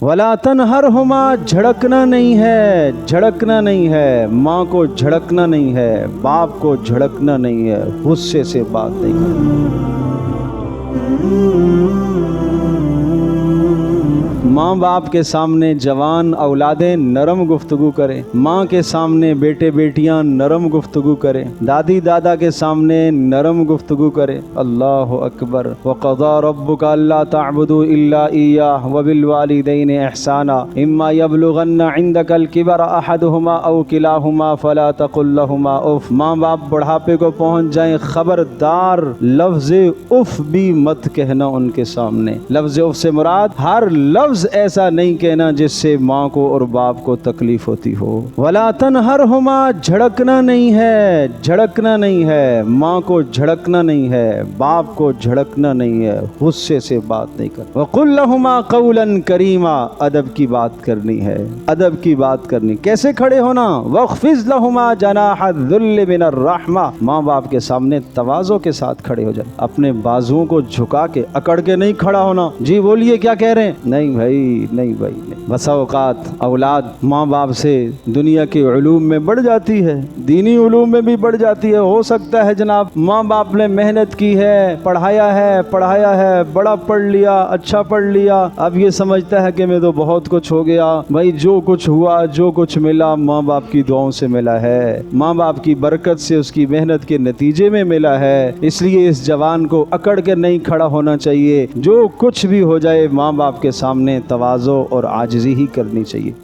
ولا تنہرہما، جھڑکنا نہیں ہے، جھڑکنا نہیں ہے، ماں کو جھڑکنا نہیں ہے، باپ کو جھڑکنا نہیں ہے، غصے سے بات نہیں کرنا۔ ماں باپ کے سامنے جوان اولادیں نرم گفتگو کریں، ماں کے سامنے بیٹے بیٹیاں نرم گفتگو کریں، دادی دادا کے سامنے نرم گفتگو کریں۔ اللہ اکبر۔ وَقَضَى رَبُّكَ أَلَّا تَعْبُدُوا إِلَّا إِيَّاهُ وَبِالْوَالِدَيْنِ إِحْسَانًا إِمَّا يَبْلُغَنَّ عِندَكَ الْكِبَرَ أَحَدُهُمَا أَوْ كِلَاهُمَا فَلَا تَقُل لَّهُمَا أُفٍّ۔ ماں باپ بڑھاپے کو پہنچ جائیں، خبردار لفظ اف بھی مت کہنا ان کے سامنے۔ لفظ اف سے مراد ہر لفظ ایسا نہیں کہنا جس سے ماں کو اور باپ کو تکلیف ہوتی ہو۔ ولا تنہرہما، جھڑکنا نہیں ہے، جھڑکنا نہیں ہے، ماں کو جھڑکنا نہیں ہے، باپ کو جھڑکنا نہیں ہے، غصے سے بات نہیں کرنا۔ وقل لہما قولا کریما، ادب کی بات کرنی ہے، ادب کی بات کرنی۔ کیسے کھڑے ہونا؟ واخفض لہما جناح الذل من الرحمہ، ماں باپ کے سامنے تواضع کے ساتھ کھڑے ہو جائیں، اپنے بازوؤں کو جھکا کے اکڑ کے نہیں کھڑا ہونا۔ جی بولیے کیا کہہ رہے ہیں؟ نہیں بھائی، نہیں بھائی نہیں۔ بسا اوقات اولاد ماں باپ سے دنیا کے علوم میں بڑھ جاتی ہے، دینی علوم میں بھی بڑھ جاتی ہے۔ ہو سکتا ہے جناب ماں باپ نے محنت کی ہے، پڑھایا ہے، بڑا پڑھ لیا، اچھا پڑھ لیا، اب یہ سمجھتا ہے کہ میں تو بہت کچھ ہو گیا۔ بھائی جو کچھ ہوا، جو کچھ ملا، ماں باپ کی دعاؤں سے ملا ہے، ماں باپ کی برکت سے، اس کی محنت کے نتیجے میں ملا ہے۔ اس لیے اس جوان کو اکڑ کے نہیں کھڑا ہونا چاہیے، جو کچھ بھی ہو جائے ماں باپ کے سامنے تواضع اور عاجزی ہی کرنی چاہیے۔